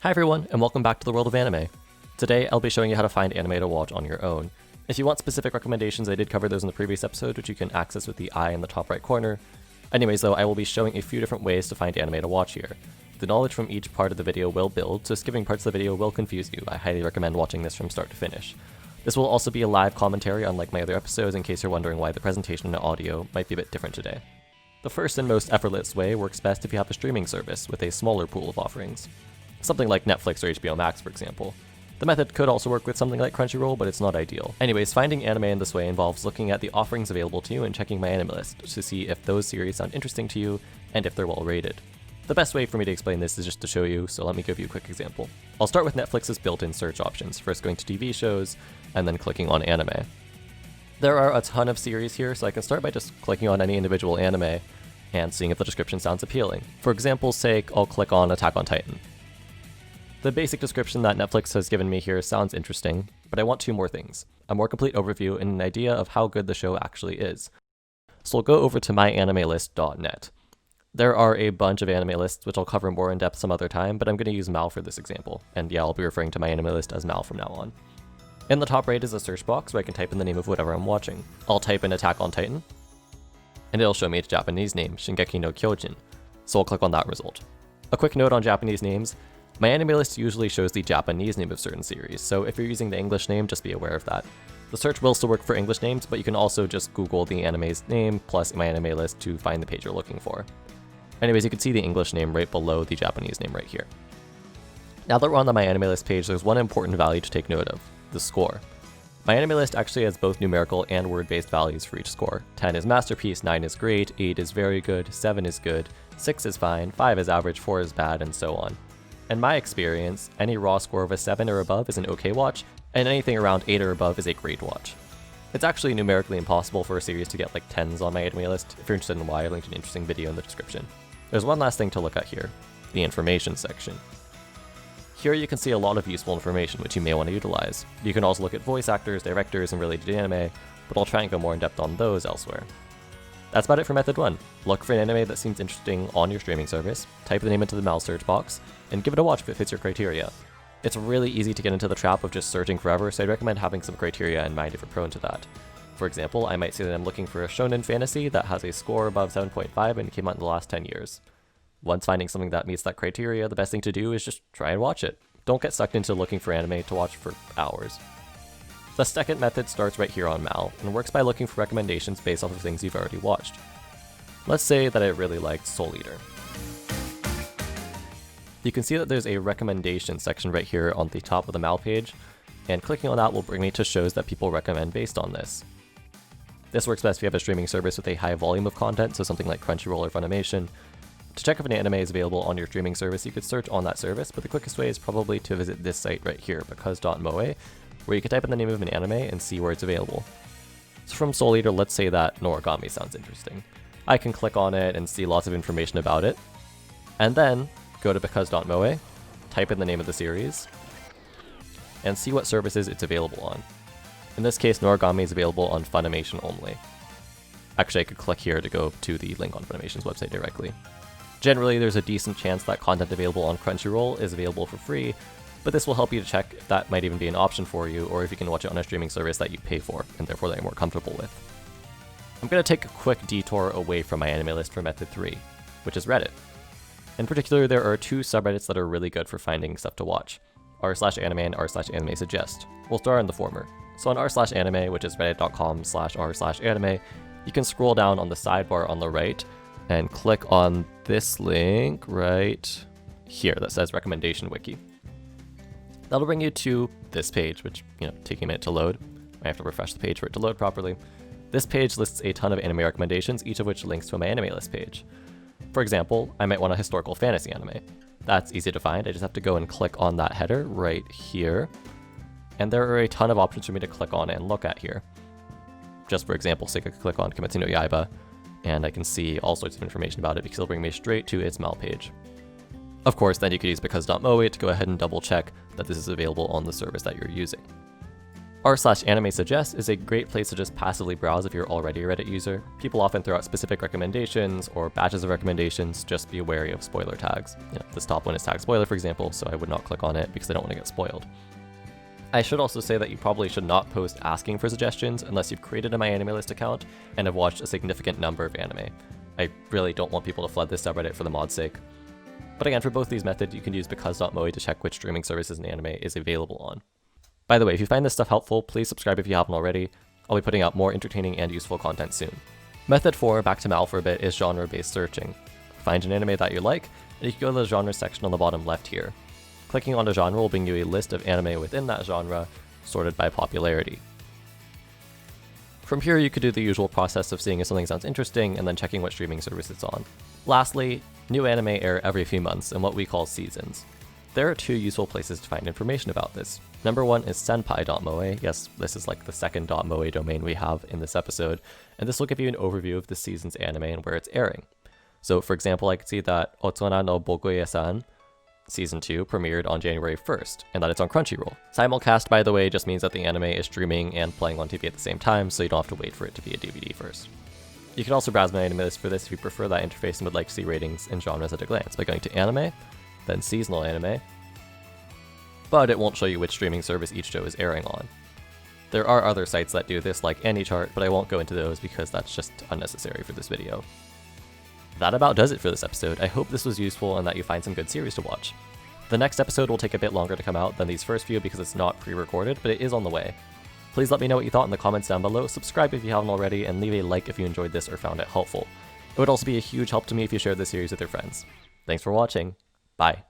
Hi everyone, and welcome back to the world of anime. Today, I'll be showing you how to find anime to watch on your own. If you want specific recommendations, I did cover those in the previous episode, which you can access with the eye in the top right corner. Anyways though, I will be showing a few different ways to find anime to watch here. The knowledge from each part of the video will build, so skipping parts of the video will confuse you. I highly recommend watching this from start to finish. This will also be a live commentary unlike my other episodes in case you're wondering why the presentation and audio might be a bit different today. The first and most effortless way works best if you have a streaming service with a smaller pool of offerings. Something like Netflix or HBO Max, for example. The method could also work with something like Crunchyroll, but it's not ideal. Anyways, finding anime in this way involves looking at the offerings available to you and checking my anime list to see if those series sound interesting to you and if they're well rated. The best way for me to explain this is just to show you, so let me give you a quick example. I'll start with Netflix's built-in search options, first going to TV shows, and then clicking on anime. There are a ton of series here, so I can start by just clicking on any individual anime and seeing if the description sounds appealing. For example's sake, I'll click on Attack on Titan. The basic description that Netflix has given me here sounds interesting, but I want two more things: a more complete overview and an idea of how good the show actually is. So I'll go over to myanimelist.net. There are a bunch of anime lists, which I'll cover more in depth some other time, but I'm going to use Mal for this example, and yeah, I'll be referring to my anime list as Mal from now on. In the top right is a search box where I can type in the name of whatever I'm watching. I'll type in Attack on Titan, and it'll show me its Japanese name, Shingeki no Kyojin, so I'll click on that result. A quick note on Japanese names: my anime list usually shows the Japanese name of certain series, so if you're using the English name, just be aware of that. The search will still work for English names, but you can also just Google the anime's name plus my anime list to find the page you're looking for. Anyways, you can see the English name right below the Japanese name right here. Now that we're on the My Anime List page, there's one important value to take note of: the score. My anime list actually has both numerical and word-based values for each score. 10 is masterpiece, 9 is great, 8 is very good, 7 is good, 6 is fine, 5 is average, 4 is bad, and so on. In my experience, any raw score of a 7 or above is an okay watch, and anything around 8 or above is a great watch. It's actually numerically impossible for a series to get like 10s on my anime list. If you're interested in why, I linked an interesting video in the description. There's one last thing to look at here: the information section. Here you can see a lot of useful information which you may want to utilize. You can also look at voice actors, directors, and related anime, but I'll try and go more in depth on those elsewhere. That's about it for method 1. Look for an anime that seems interesting on your streaming service, type the name into the Mal search box, and give it a watch if it fits your criteria. It's really easy to get into the trap of just searching forever, so I'd recommend having some criteria in mind if you're prone to that. For example, I might say that I'm looking for a shonen fantasy that has a score above 7.5 and came out in the last 10 years. Once finding something that meets that criteria, the best thing to do is just try and watch it. Don't get sucked into looking for anime to watch for hours. The second method starts right here on Mal, and works by looking for recommendations based off of things you've already watched. Let's say that I really liked Soul Eater. You can see that there's a recommendation section right here on the top of the Mal page, and clicking on that will bring me to shows that people recommend based on this. This works best if you have a streaming service with a high volume of content, so something like Crunchyroll or Funimation. To check if an anime is available on your streaming service, you could search on that service, but the quickest way is probably to visit this site right here, because.moe, where you can type in the name of an anime and see where it's available. So from Soul Eater, let's say that Noragami sounds interesting. I can click on it and see lots of information about it, and then go to because.moe, type in the name of the series, and see what services it's available on. In this case, Noragami is available on Funimation only. Actually, I could click here to go to the link on Funimation's website directly. Generally, there's a decent chance that content available on Crunchyroll is available for free, but this will help you to check if that might even be an option for you, or if you can watch it on a streaming service that you pay for, and therefore that you're more comfortable with. I'm going to take a quick detour away from my anime list for method 3, which is Reddit. In particular, there are two subreddits that are really good for finding stuff to watch: r/anime and r/anime-suggest. We'll start on the former. So on r/anime, which is reddit.com/r/anime, you can scroll down on the sidebar on the right and click on this link right here that says recommendation wiki. That'll bring you to this page, which, taking a minute to load. I have to refresh the page for it to load properly. This page lists a ton of anime recommendations, each of which links to my anime list page. For example, I might want a historical fantasy anime. That's easy to find. I just have to go and click on that header right here. And there are a ton of options for me to click on and look at here. Just for example, I could click on Kimetsu no Yaiba, and I can see all sorts of information about it because it'll bring me straight to its Mal page. Of course, then you could use because.moe to go ahead and double check that this is available on the service that you're using. r/anime suggest is a great place to just passively browse if you're already a Reddit user. People often throw out specific recommendations or batches of recommendations, just be wary of spoiler tags. This top one is tagged spoiler, for example, so I would not click on it because I don't want to get spoiled. I should also say that you probably should not post asking for suggestions unless you've created a MyAnimeList account and have watched a significant number of anime. I really don't want people to flood this subreddit for the mod's sake. But again, for both these methods, you can use because.moe to check which streaming services an anime is available on. By the way, if you find this stuff helpful, please subscribe if you haven't already. I'll be putting out more entertaining and useful content soon. Method 4, back to Mal for a bit, is genre-based searching. Find an anime that you like, and you can go to the genre section on the bottom left here. Clicking on a genre will bring you a list of anime within that genre, sorted by popularity. From here, you could do the usual process of seeing if something sounds interesting and then checking what streaming service it's on. Lastly, new anime air every few months in what we call seasons. There are 2 useful places to find information about this. Number 1 is senpai.moe. Yes, this is like the second .moe domain we have in this episode, and this will give you an overview of the season's anime and where it's airing. So for example, I could see that Otsuna no Bokuya-san Season 2 premiered on January 1st, and that it's on Crunchyroll. Simulcast, by the way, just means that the anime is streaming and playing on TV at the same time, so you don't have to wait for it to be a DVD first. You can also browse MyAnimeList for this if you prefer that interface and would like to see ratings and genres at a glance by going to anime, then seasonal anime, but it won't show you which streaming service each show is airing on. There are other sites that do this like AnyChart, but I won't go into those because that's just unnecessary for this video. That about does it for this episode. I hope this was useful and that you find some good series to watch. The next episode will take a bit longer to come out than these first few because it's not pre-recorded, but it is on the way. Please let me know what you thought in the comments down below, subscribe if you haven't already, and leave a like if you enjoyed this or found it helpful. It would also be a huge help to me if you shared this series with your friends. Thanks for watching. Bye.